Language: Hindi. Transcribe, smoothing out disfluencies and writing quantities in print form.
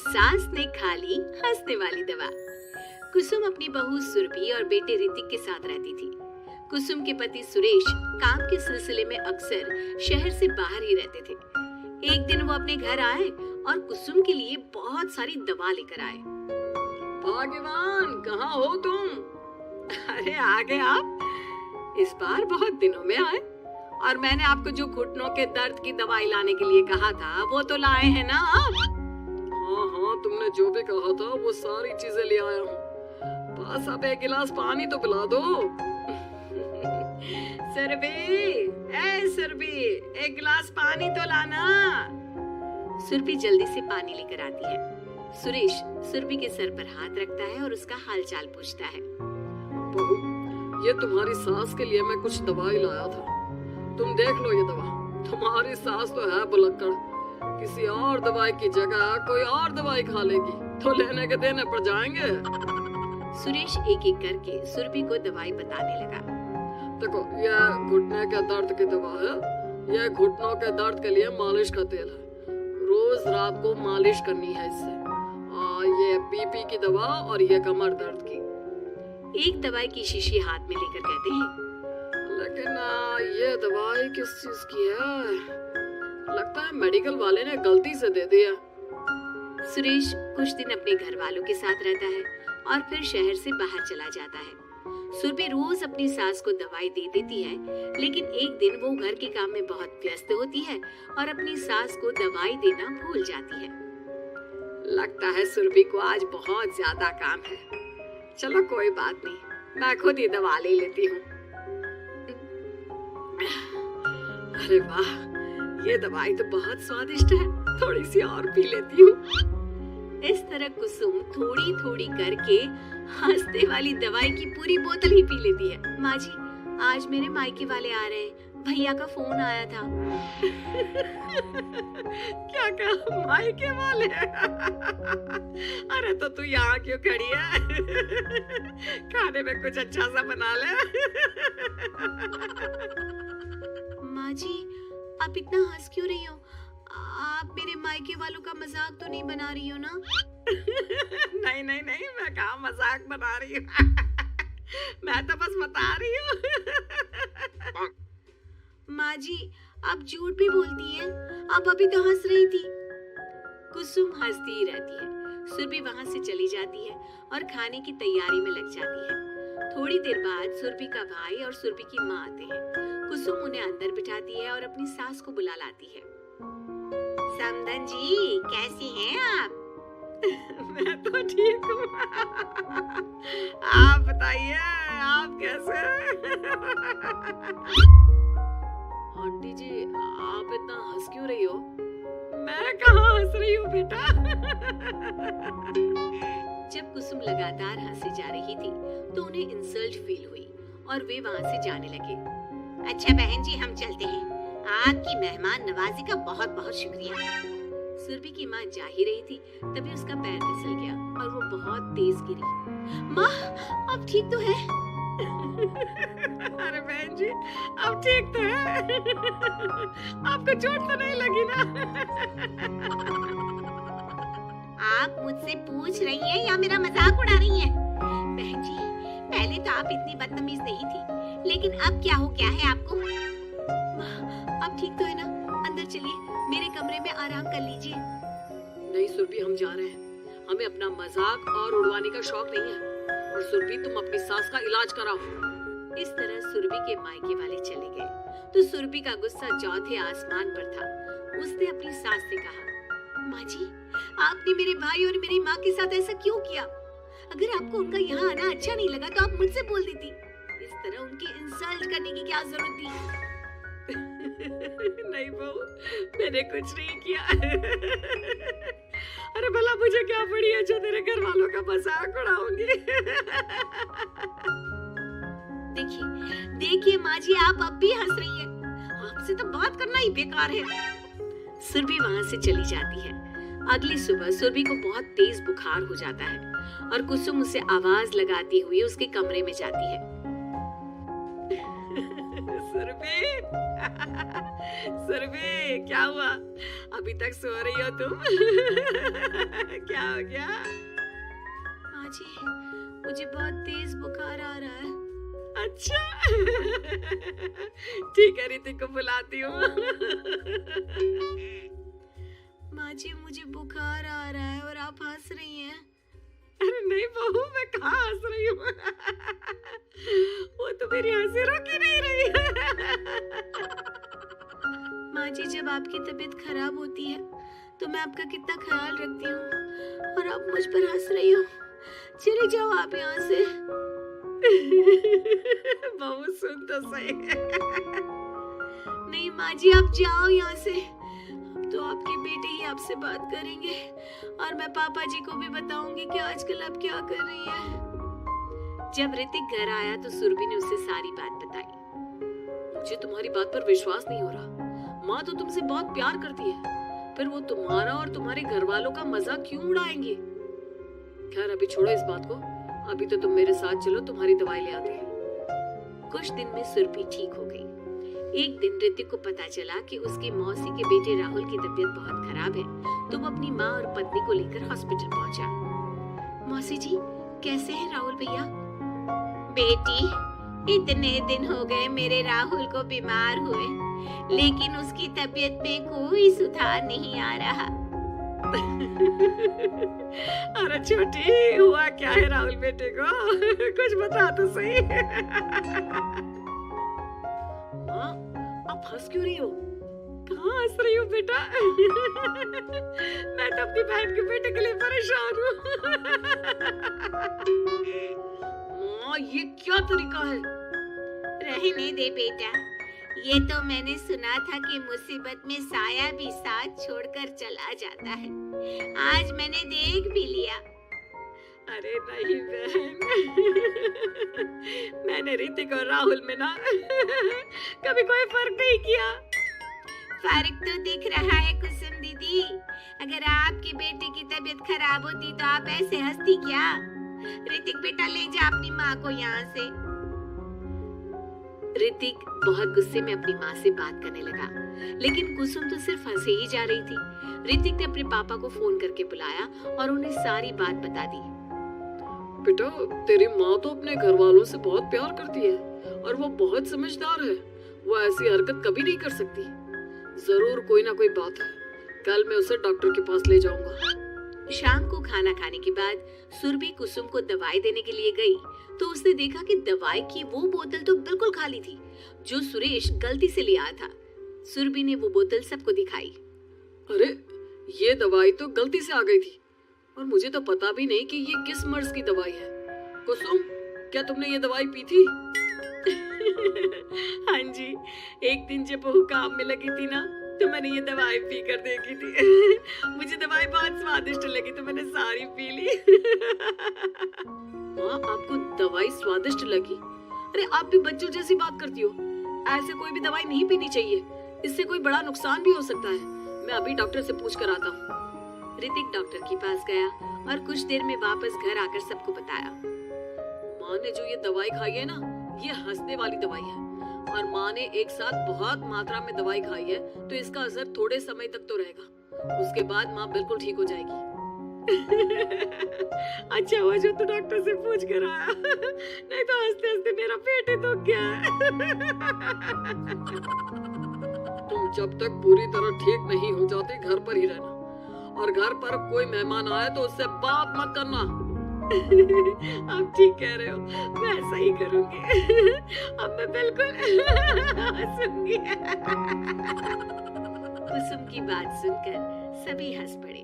सास ने खा ली हंसने वाली दवा। कुसुम अपनी बहू सुरभि और बेटे ऋतिक के साथ रहती थी। कुसुम के पति सुरेश काम के सिलसिले में अक्सर शहर से बाहर ही रहते थे। एक दिन वो अपने घर आए और कुसुम के लिए बहुत सारी दवा लेकर आए। भाग्यवान, कहाँ हो तुम? अरे आ गए आप। इस बार बहुत दिनों में आए और मैंने आपको जो घुटनों के दर्द की दवाई लाने के लिए कहा था वो तो लाए हैं ना आप? हाँ, तुमने जो भी कहा था वो सारी चीजें ले आया हूँ। बस अब एक गिलास पानी तो पिला दो। सुरभि, एक गिलास पानी तो लाना। सुरभि जल्दी से पानी लेकर आती है। सुरेश सुरभि के सर पर हाथ रखता है और उसका हालचाल पूछता है। बहू, ये तुम्हारी सास के लिए मैं कुछ दवाई लाया था। तुम देख लो ये दवा। तुम्हारी सास तो है बुलक्कड़, किसी और दवाई की जगह कोई और दवाई खा लेगी तो लेने के देने पड़ जाएंगे। सुरेश एक एक करके सुरभि को दवाई बताने लगा। देखो, यह घुटने के दर्द की दवा है। यह घुटनों के दर्द के लिए मालिश का तेल है। रोज रात को मालिश करनी है इससे। ये बीपी की दवा और ये कमर दर्द की। एक दवाई की शीशी हाथ में लेकर कहते हैं, लेकिन ये दवाई किस चीज की है? लगता है मेडिकल वाले ने गलती से दे दिया। सुरेश कुछ दिन अपने घर वालों के साथ रहता है और फिर शहर से बाहर चला जाता है। सुरभि रोज अपनी सास को दवाई दे देती है, लेकिन एक दिन वो घर के काम में बहुत व्यस्त होती है और अपनी सास को दवाई देना भूल जाती है। लगता है सुरभि को आज बहुत ज्यादा काम है। चलो कोई बात नहीं, मैं खुद ही दवा ले लेती हूँ। अरे वाह, ये दवाई तो बहुत स्वादिष्ट है। थोड़ी सी और पी लेती हूँ। इस तरह कुसुम थोड़ी थोड़ी करके हंसने वाली दवाई की पूरी बोतल ही पी लेती है। माँ जी, आज मेरे मायके वाले आ रहे हैं, भैया का फोन आया था। क्या कहा, मायके वाले? अरे तो तू यहाँ क्यों खड़ी है? खाने में कुछ अच्छा सा बना ले। माँ जी, आप इतना हंस क्यों रही हो? आप मेरे मायके वालों का मजाक तो नहीं बना रही हो ना? नहीं, मैं कहाँ मजाक बना रही हूँ। मैं तो बस बता रही हूँ। माँ जी, आप झूठ भी बोलती हैं। आप अभी तो हंस रही थी। कुसुम हंसती ही रहती है। सुरभि वहाँ से चली जाती है और खाने की तैयारी में लग जाती है। थोड़ी देर बाद सुरभि का भाई और सुरभि की माँ आते हैं। कुसुम उन्हें अंदर बिठाती है और अपनी सास को बुला लाती है। समधन जी, कैसी हैं आप? मैं तो ठीक हूँ। आप बताइए, आप कैसे? आंटी जी, आप इतना हंस क्यों रही हो? मैं कहाँ हंस रही हूँ बेटा। जब कुसुम लगातार हंसी जा रही थी तो उन्हें इंसल्ट फील हुई और वे वहाँ से जाने लगे। अच्छा बहन जी, हम चलते हैं। आपकी मेहमान नवाजी का बहुत बहुत शुक्रिया। सुरभि की माँ जा ही रही थी, तभी उसका पैर फिसल गया और वो बहुत तेज गिरी। माँ, आप ठीक तो है? अरे बहन जी, आप ठीक तो है? आपको चोट तो नहीं लगी ना? आप मुझसे पूछ रही हैं या मेरा मजाक उड़ा रही हैं? बहन जी, पहले तो आप इतनी बदतमीज नहीं थी, लेकिन अब क्या हो गया है आपको? आप ठीक तो है ना? अंदर चलिए, मेरे कमरे में आराम कर लीजिए। नहीं सुरभि, हम जा रहे हैं। हमें अपना मजाक और उड़वाने का शौक नहीं है। और सुरभि, तुम अपनी सास का इलाज कराओ। इस तरह सुरभि के मायके वाले चले गए तो सुरभि का गुस्सा चौथे आसमान पर था। उसने अपनी सास से कहा, माँ जी, आपने मेरे भाई और मेरी माँ के साथ ऐसा क्यों किया? अगर आपको उनका यहाँ आना अच्छा नहीं लगा तो आप मुझसे बोल देती। इस तरह उनकी इंसल्ट करने की क्या जरूरत थी? नहीं बहू, मैंने कुछ नहीं किया। अरे भला मुझे क्या पड़ी है जो तेरे घर वालों का मजाक उड़ाऊंगी? देखिए माँ जी, आप अब भी हंस रही हैं। आपसे तो बात करना ही बेकार है। सुरभि वहाँ से चली जाती है। अगली सुबह सुरभि को बहुत तेज बुखार हो जाता है और कुसुम उसे आवाज लगाती हुई उसके कमरे में जाती है। सुरभि, सुरभि, क्या हुआ? अभी तक सो रही हो तुम? क्या हो गया? माँ जी, मुझे बहुत तेज बुखार आ रहा है। अच्छा। ठीक है, ऋतिक को बुलाती हूँ। माँ जी, मुझे बुखार आ रहा है और आप हंस रही हैं। अरे नहीं बहू, मैं कहाँ हंस रही हूँ। वो तो मेरी हंसी रोक ही नहीं रही है। माँ जी, जब आपकी तबीयत खराब होती है तो मैं आपका कितना ख्याल रखती हूँ और आप मुझ पर हंस रही हो। चले जाओ आप यहाँ से। बहू सुन तो सही। नहीं माँ जी, आप जाओ यहाँ से। अब तो आपके बेटे ही आपसे बात करेंगे और मैं पापा जी को भी बताऊंगी कि आजकल आप क्या कर रही हैं। जब ऋतिक घर आया तो सुरभि ने उसे सारी बात बताई। मुझे तुम्हारी बात पर विश्वास नहीं हो रहा। माँ तो तुमसे बहुत प्यार करती है, पर वो तुम्हारा और तुम्हारे घर वालों का मजाक क्यों उड़ाएंगे? खैर अभी छोड़ो इस बात को, अभी तो तुम मेरे साथ चलो, तुम्हारी दवाई ले आते हैं। कुछ दिन में सुरभि ठीक हो गई। एक दिन ऋतिक को पता चला कि उसकी मौसी के बेटे राहुल की तबीयत बहुत खराब है, तो वो अपनी माँ और पत्नी को लेकर हॉस्पिटल पहुंचा। मौसी जी, कैसे हैं राहुल भैया? बेटी, इतने दिन हो गए मेरे राहुल को बीमार हुए, लेकिन उसकी तबीयत में कोई सुधार नहीं आ रहा। अरे छोटी, हुआ क्या है राहुल बेटे को? कुछ बता तो सही। माँ, आप हंस क्यों रही हो? कहाँ हंस रही हो बेटा? मैं तो अपनी बहन के बेटे के लिए परेशान हूँ। माँ, ये क्या तरीका है? रहने दे बेटा, ये तो मैंने सुना था कि मुसीबत में साया भी साथ छोड़कर चला जाता है। आज मैंने देख भी लिया। अरे नहीं बहन, मैंने ऋतिक और राहुल में ना कभी कोई फर्क नहीं किया। फर्क तो दिख रहा है कुसुम दीदी। अगर आपकी बेटे की तबीयत खराब होती तो आप ऐसे हंसती क्या? ऋतिक बेटा, ले जा अपनी माँ को यहाँ से। ऋतिक बहुत गुस्से में अपनी माँ से बात करने लगा, लेकिन कुसुम तो सिर्फ हंसे ही जा रही थी। ऋतिक ने अपने पापा को फोन करके बुलाया और उन्हें सारी बात बता दी। बेटा, तेरी माँ तो अपने घर वालों से बहुत प्यार करती है और वो बहुत समझदार है। वो ऐसी हरकत कभी नहीं कर सकती। जरूर कोई ना कोई बात है। कल मैं उसे डॉक्टर के पास ले जाऊंगा। शाम को खाना खाने के बाद सुरभि कुसुम को दवाई देने के लिए गई तो उसने देखा कि दवाई की वो बोतल तो बिल्कुल खाली थी जो सुरेश गलती से ले आया था। सुरभि ने वो बोतल सबको दिखाई। अरे, ये दवाई तो गलती से आ गई थी और मुझे तो पता भी नहीं कि ये किस मर्ज की दवाई है। कुसुम, क्या तुमने ये दवाई पी थी? हाँ जी, एक दिन जब बहू काम में लगी थी ना, तो मैंने ये दवाई पी कर देखी थी। मुझे दवाई बहुत स्वादिष्ट लगी तो मैंने सारी पी ली। माँ, आपको दवाई स्वादिष्ट लगी? अरे आप भी बच्चों जैसी बात करती हो। ऐसे कोई भी दवाई नहीं पीनी चाहिए, इससे कोई बड़ा नुकसान भी हो सकता है। मैं अभी डॉक्टर से पूछ कर आता हूँ। ऋतिक डॉक्टर के पास गया और कुछ देर में वापस घर आकर सबको बताया। माँ ने जो ये दवाई खाई है ना, ये हंसने वाली दवाई है और माँ ने एक साथ बहुत मात्रा में दवाई खाई है, तो इसका असर थोड़े समय तक तो रहेगा। उसके बाद माँ बिल्कुल ठीक हो जाएगी। अच्छा हुआ जो तू डॉक्टर से पूछ कर आया, नहीं तो हंसते हंसते मेरा पेट ही दुख गया। तुम जब तक पूरी तरह ठीक नहीं हो जाते घर पर ही रहना, और घर पर कोई मेहमान आए तो उससे बात मत करना। आप ठीक कह रहे हो, मैं ऐसा ही करूंगी। अब मैं बिल्कुल हंसूंगी। कुसुम की बात सुनकर सभी हंस पड़े।